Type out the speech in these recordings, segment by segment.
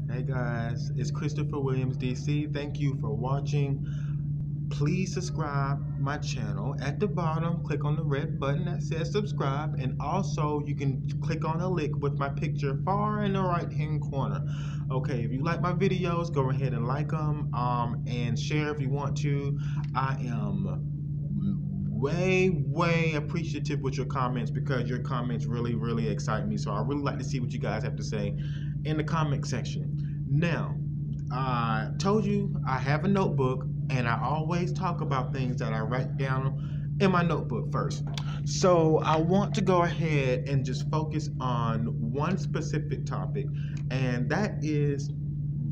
Hey guys, it's Christopher Williams DC. Thank you for watching. Please subscribe my channel. At the bottom, click on the red button that says subscribe, and also you can click on a link with my picture far in the right hand corner. Okay, if you like my videos, go ahead and like them and share if you want to. I am way appreciative with your comments because your comments really excite me. So I really like to see what you guys have to say in the comment section. Now, I told you I have a notebook and I always talk about things that I write down in my notebook first. So I want to go ahead and just focus on one specific topic, and that is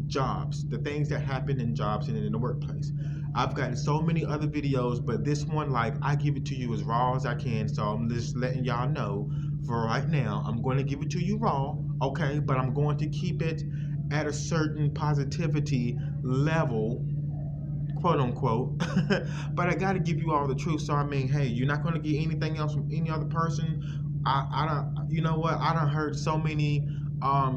jobs, the things that happen in jobs and in the workplace. I've gotten so many other videos, but this one, like, I give it to you as raw as I can. So I'm just letting y'all know for right now, I'm going to give it to you raw, okay? But I'm going to keep it at a certain positivity level, quote unquote. But I got to give you all the truth. So I mean, hey, you're not going to get anything else from any other person. I don't, you know what? I done heard so many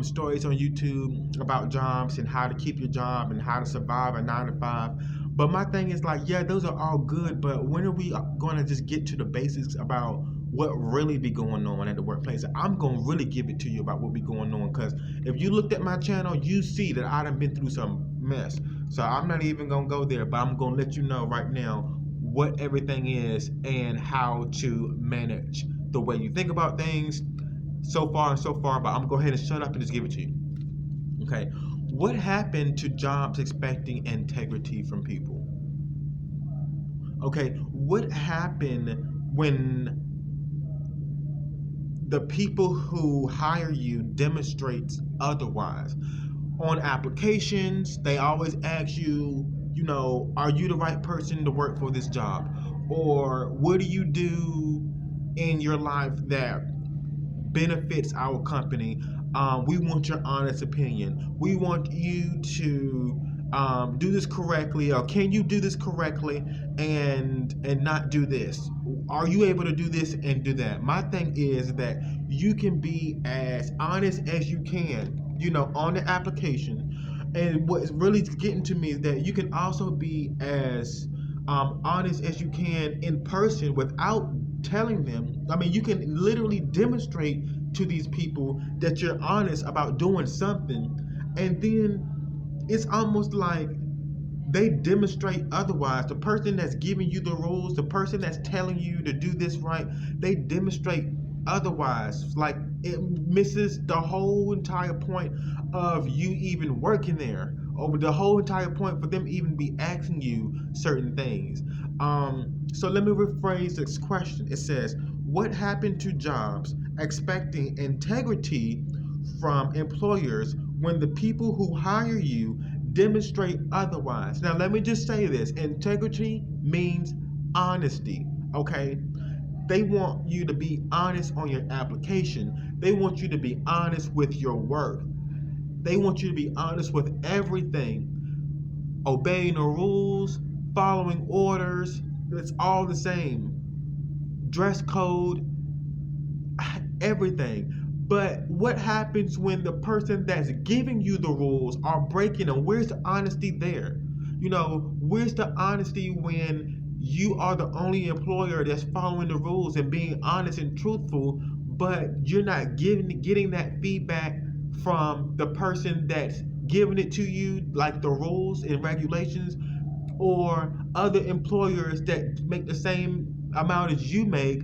stories on YouTube about jobs and how to keep your job and how to survive a 9 to 5. But my thing is like, yeah, those are all good, but when are we going to just get to the basics about what really be going on at the workplace? I'm going to really give it to you about what be going on, because if you looked at my channel, you see that I done been through some mess. So I'm not even going to go there, but I'm going to let you know right now what everything is and how to manage the way you think about things so far and so far. But I'm going to go ahead and shut up and just give it to you. Okay. What happened to jobs expecting integrity from people? Okay. What happened when the people who hire you demonstrates otherwise? On applications, they always ask you, you know, are you the right person to work for this job? Or what do you do in your life that benefits our company? We want your honest opinion. We want you to do this correctly, or can you do this correctly and not do this? Are you able to do this and do that? My thing is that you can be as honest as you can, you know, on the application. And what's really getting to me is that you can also be as honest as you can in person without telling them. I mean, you can literally demonstrate to these people that you're honest about doing something, and then it's almost like they demonstrate otherwise. The person that's giving you the rules, the person that's telling you to do this right, they demonstrate otherwise. Like, it misses the whole entire point of you even working there, or the whole entire point for them even be asking you certain things. So let me rephrase this question. It says, what happened to jobs expecting integrity from employers when the people who hire you demonstrate otherwise? Now, let me just say this: integrity means honesty, okay? They want you to be honest on your application. They want you to be honest with your work. They want you to be honest with everything. Obeying the rules, following orders, it's all the same. Dress code, everything. But what happens when the person that's giving you the rules are breaking them? Where's the honesty there? You know, where's the honesty when you are the only employer that's following the rules and being honest and truthful, but you're not getting that feedback from the person that's giving it to you, like the rules and regulations, or other employers that make the same amount as you make,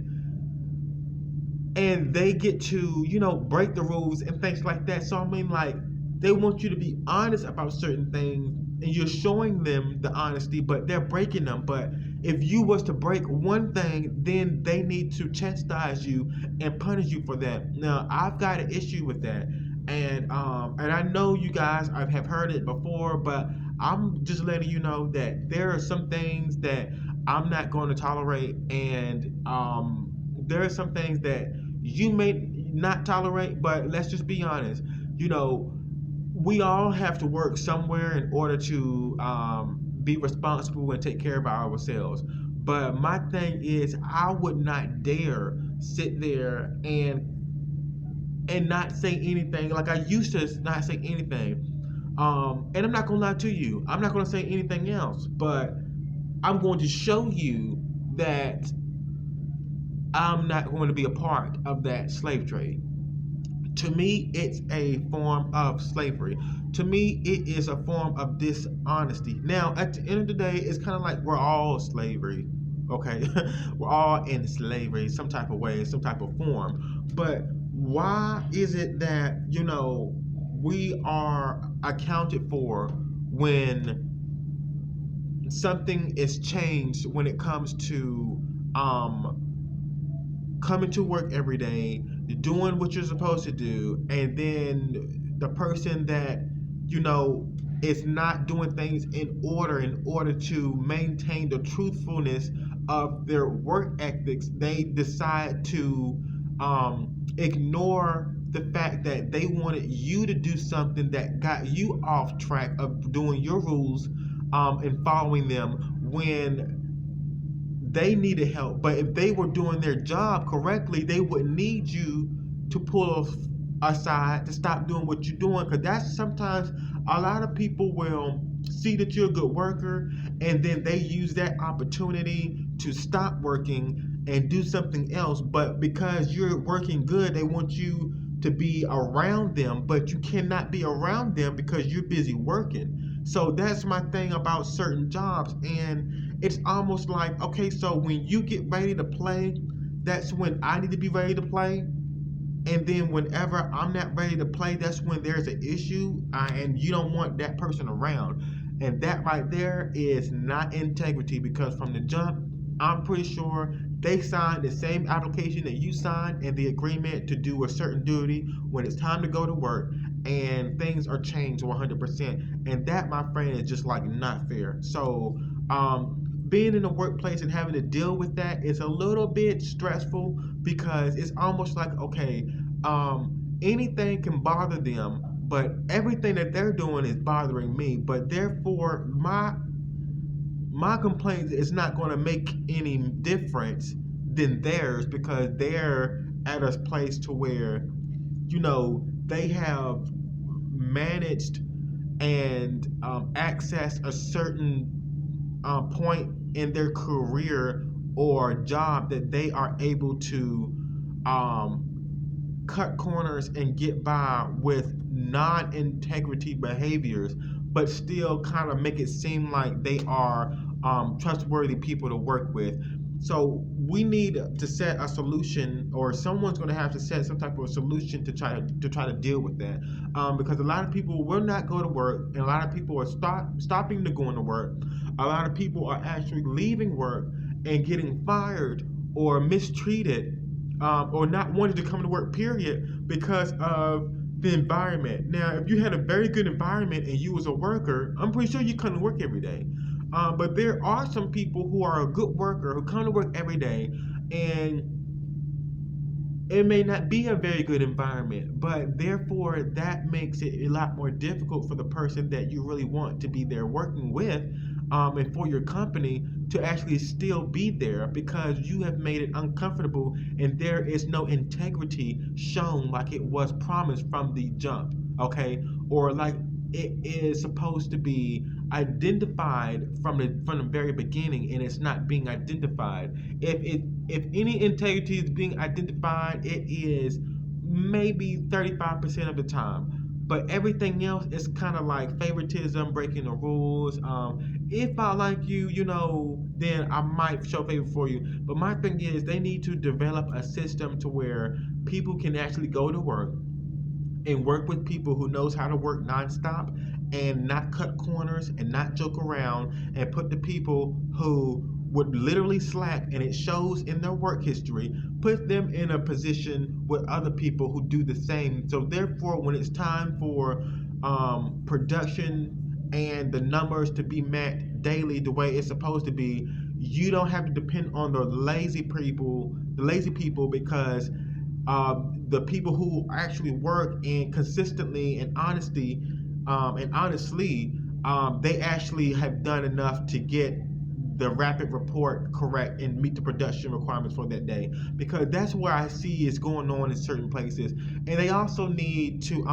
and they get to, you know, break the rules and things like that. So I mean, like, they want you to be honest about certain things, and you're showing them the honesty, but they're breaking them. But if you was to break one thing, then they need to chastise you and punish you for that. Now, I've got an issue with that, and I know you guys have heard it before, but I'm just letting you know that there are some things that I'm not going to tolerate, and there are some things that you may not tolerate. But let's just be honest. You know, we all have to work somewhere in order to be responsible and take care of ourselves. But my thing is, I would not dare sit there and not say anything. Like, I used to not say anything. And I'm not gonna lie to you. I'm not gonna say anything else, but I'm going to show you that I'm not going to be a part of that slave trade. To me, it's a form of slavery. To me, it is a form of dishonesty. Now, at the end of the day, it's kind of like we're all slavery. Okay, we're all in slavery, some type of way, some type of form. But why is it that we are accounted for when something is changed when it comes to um, coming to work every day, doing what you're supposed to do, and then the person that you know is not doing things in order to maintain the truthfulness of their work ethics, they decide to ignore the fact that they wanted you to do something that got you off track of doing your rules and following them when they needed help. But if they were doing their job correctly, they would need you to pull aside to stop doing what you're doing. Because that's sometimes a lot of people will see that you're a good worker and then they use that opportunity to stop working and do something else. But because you're working good, they want you to be around them, but you cannot be around them because you're busy working. So that's my thing about certain jobs. And it's almost like, okay, so when you get ready to play, that's when I need to be ready to play. And then whenever I'm not ready to play, that's when there's an issue, and you don't want that person around. And that right there is not integrity, because from the jump, I'm pretty sure they signed the same application that you signed and the agreement to do a certain duty when it's time to go to work, and things are changed 100%. And that, my friend, is just like not fair. So, being in the workplace and having to deal with that is a little bit stressful, because it's almost like, okay, anything can bother them, but everything that they're doing is bothering me. But therefore, my complaint is not going to make any difference than theirs, because they're at a place to where they have managed and access a certain point in their career or job that they are able to um, cut corners and get by with non-integrity behaviors, but still kind of make it seem like they are trustworthy people to work with. So we need to set a solution, or someone's going to have to set some type of solution to try to deal with that, because a lot of people will not go to work, and a lot of people are stopping to going to work. A lot of people are actually leaving work and getting fired or mistreated, or not wanting to come to work, period, because of the environment. Now, if you had a very good environment and you was a worker, I'm pretty sure you come to work every day. But there are some people who are a good worker who come to work every day, and it may not be a very good environment, but therefore that makes it a lot more difficult for the person that you really want to be there working with, and for your company to actually still be there, because you have made it uncomfortable and there is no integrity shown like it was promised from the jump, okay? Or like it is supposed to be identified from the very beginning, and it's not being identified. If any integrity is being identified, it is maybe 35% of the time. But everything else is kind of like favoritism, breaking the rules. If I like you, then I might show favor for you. But my thing is, they need to develop a system to where people can actually go to work and work with people who knows how to work nonstop and not cut corners and not joke around, and put the people who would literally slack, and it shows in their work history, put them in a position with other people who do the same. So therefore, when it's time for production and the numbers to be met daily the way it's supposed to be, you don't have to depend on the lazy people, because the people who actually work and consistently and honestly, they actually have done enough to get the rapid report correct and meet the production requirements for that day, because that's where I see is going on in certain places. And they also need to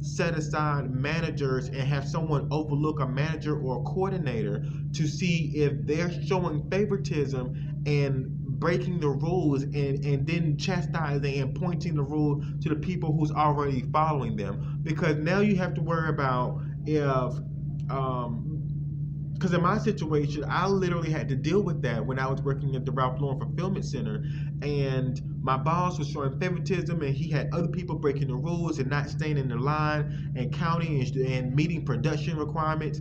set aside managers and have someone overlook a manager or a coordinator to see if they're showing favoritism and breaking the rules, and then chastising and pointing the rule to the people who's already following them. Because now you have to worry about if because in my situation, I literally had to deal with that when I was working at the Ralph Lauren Fulfillment Center, and my boss was showing favoritism, and he had other people breaking the rules and not staying in the line and counting and meeting production requirements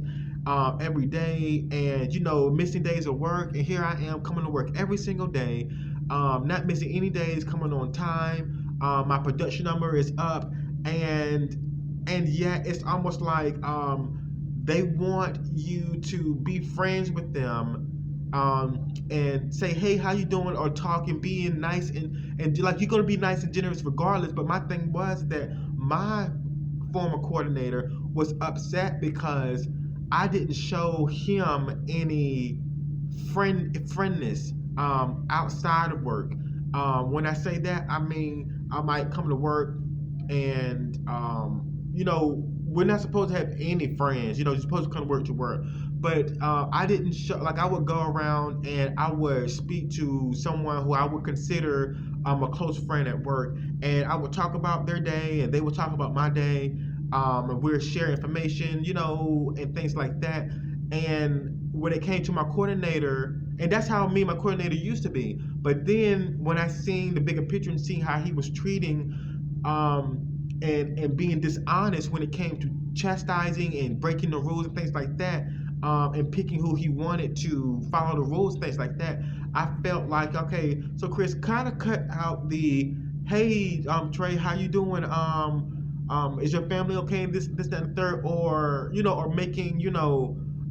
every day, and missing days of work. And here I am coming to work every single day, not missing any days, coming on time. My production number is up, and yet it's almost like they want you to be friends with them, and say, hey, how you doing, or talk and being nice, and like you're going to be nice and generous regardless. But my thing was that my former coordinator was upset because I didn't show him any friendness outside of work. When I say that, I mean I might come to work and we're not supposed to have any friends. You're supposed to come to work. But I didn't show, like I would go around and I would speak to someone who I would consider a close friend at work, and I would talk about their day and they would talk about my day, and we'd share information, and things like that. And when it came to my coordinator, and that's how me and my coordinator used to be. But then when I seen the bigger picture and seeing how he was treating and being dishonest when it came to chastising and breaking the rules and things like that, and picking who he wanted to follow the rules, things like that, I felt like, okay, so Chris, kind of cut out the, hey, Trey, how you doing? Is your family okay? This, that, and the third, or or making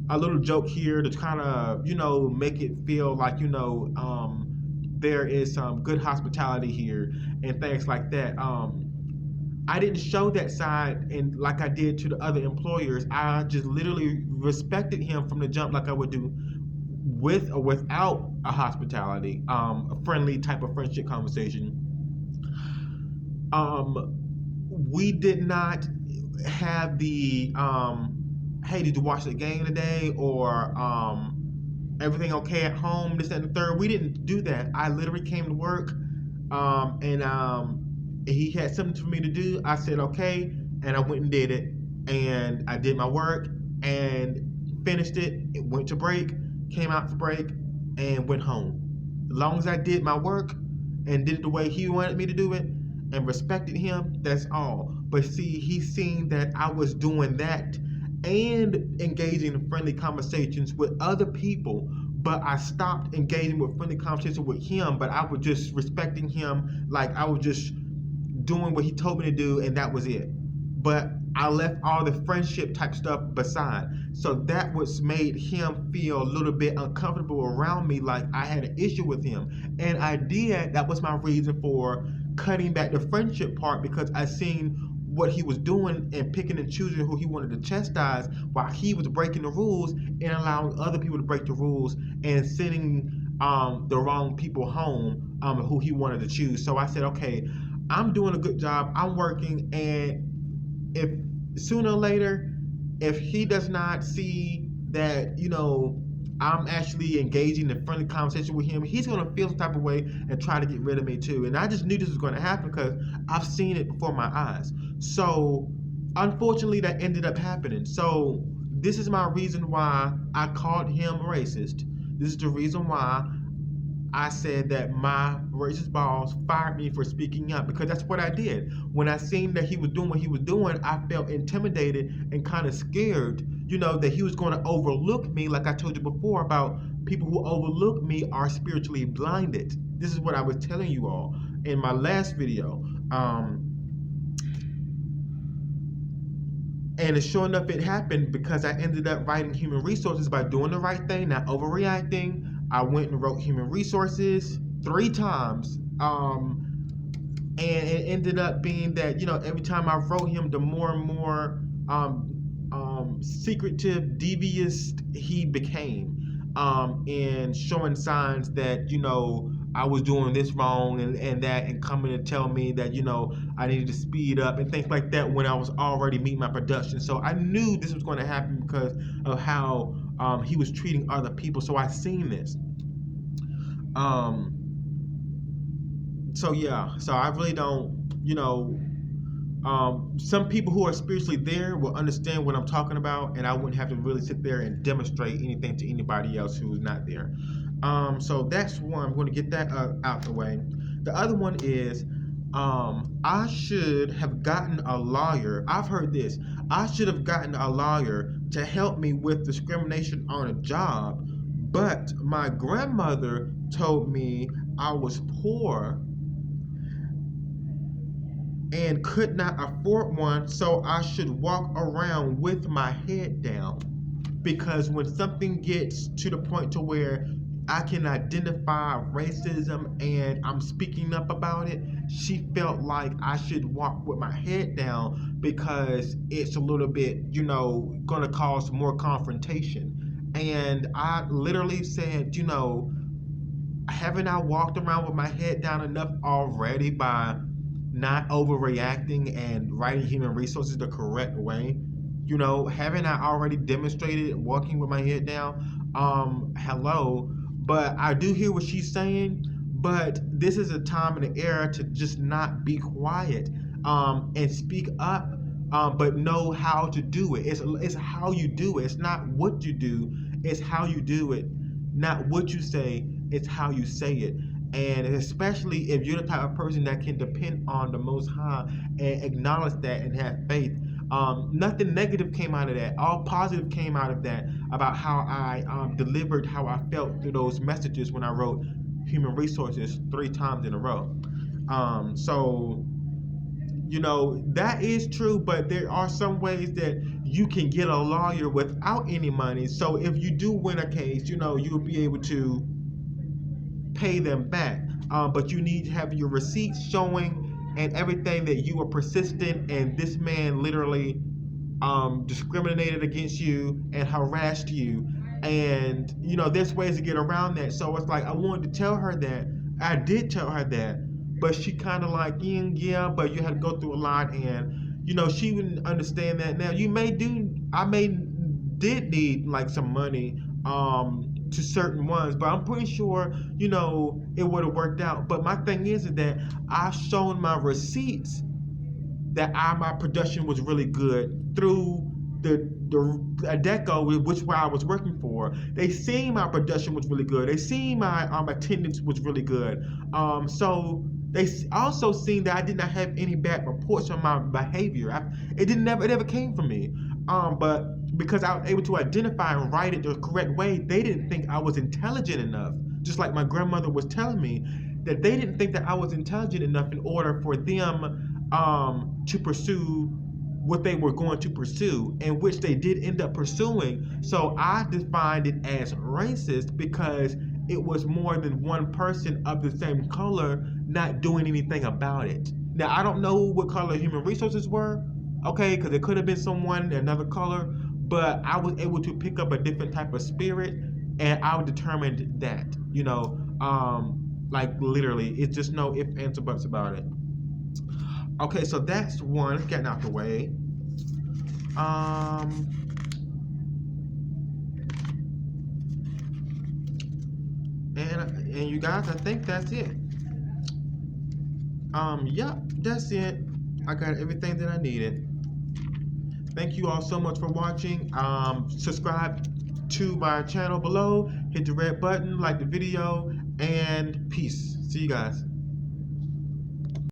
a little joke here to kind of make it feel like there is some good hospitality here and things like that. I didn't show that side, and like I did to the other employers. I just literally respected him from the jump, like I would do with or without a hospitality, a friendly type of friendship conversation. We did not have the hey, did you watch the game today, or everything okay at home, this, that, and the third. We didn't do that. I literally came to work, and he had something for me to do. I said okay, and I went and did it, and I did my work and finished it. It went to break, came out for break, and went home. As long as I did my work and did it the way he wanted me to do it and respected him, that's all. But see, he seen that I was doing that and engaging in friendly conversations with other people, but I stopped engaging with friendly conversations with him. But I was just respecting him, like I was just doing what he told me to do, and that was it. But I left all the friendship type stuff beside. So that was made him feel a little bit uncomfortable around me, like I had an issue with him. And I did. That was my reason for cutting back the friendship part, because I seen what he was doing and picking and choosing who he wanted to chastise while he was breaking the rules and allowing other people to break the rules and sending the wrong people home, who he wanted to choose. So I said, okay, I'm doing a good job. I'm working, and if sooner or later, if he does not see that, I'm actually engaging in friendly conversation with him, he's going to feel some type of way and try to get rid of me too. And I just knew this was going to happen because I've seen it before my eyes. So unfortunately, that ended up happening. So this is my reason why I called him racist. This is the reason why I said that my racist boss fired me for speaking up, because that's what I did. When I seen that he was doing what he was doing, I felt intimidated and kind of scared, that he was going to overlook me. Like I told you before about people who overlook me are spiritually blinded. This is what I was telling you all in my last video. And sure enough, it happened, because I ended up writing human resources by doing the right thing, not overreacting. I went and wrote human resources 3 times. And it ended up being that, every time I wrote him, the more and more secretive, devious he became, and showing signs that, I was doing this wrong and that, and coming to tell me that, I needed to speed up and things like that when I was already meeting my production. So I knew this was going to happen because of how he was treating other people. So I seen this. So yeah, so I really don't, some people who are spiritually there will understand what I'm talking about, and I wouldn't have to really sit there and demonstrate anything to anybody else who's not there. So that's one. I'm going to get that out the way. The other one is, I should have gotten a lawyer. I've heard this. I should have gotten a lawyer to help me with discrimination on a job, but my grandmother told me I was poor and could not afford one, so I should walk around with my head down. Because when something gets to the point to where I can identify racism and I'm speaking up about it, she felt like I should walk with my head down because it's a little bit, gonna cause more confrontation. And I literally said, haven't I walked around with my head down enough already by not overreacting and writing human resources the correct way? Haven't I already demonstrated walking with my head down? Hello. But I do hear what she's saying, but this is a time and an era to just not be quiet and speak up, but know how to do it. It's how you do it. It's not what you do, it's how you do it. Not what you say, it's how you say it. And especially if you're the type of person that can depend on the Most High and acknowledge that and have faith. Nothing negative came out of that. All positive came out of that about how I delivered how I felt through those messages when I wrote human resources 3 times in a row. So, that is true, but there are some ways that you can get a lawyer without any money. So if you do win a case, you'll be able to pay them back. But you need to have your receipts showing and everything that you were persistent and this man literally discriminated against you and harassed you. And there's ways to get around that. So it's like I wanted to tell her that. I did tell her that, but she kind of like, yeah, but you had to go through a lot, and she wouldn't understand that. Now I did need like some money to certain ones, but I'm pretty sure it would have worked out. But my thing is that I've shown my receipts that my production was really good through the Adecco, which where I was working for. They seen my production was really good. They seen my attendance was really good. So they also seen that I did not have any bad reports on my behavior. It never came from me. But because I was able to identify and write it the correct way, they didn't think I was intelligent enough. Just like my grandmother was telling me that they didn't think that I was intelligent enough in order for them to pursue what they were going to pursue, and which they did end up pursuing. So I defined it as racist because it was more than one person of the same color not doing anything about it. Now, I don't know what color human resources were, okay, because it could have been someone another color, but I was able to pick up a different type of spirit, and I determined that, like literally, it's just no ifs, ands, or buts about it. Okay, so that's one, getting out the way. And you guys, I think that's it. Yep, that's it. I got everything that I needed. Thank you all so much for watching. Subscribe to my channel below. Hit the red button, like the video, and peace. See you guys.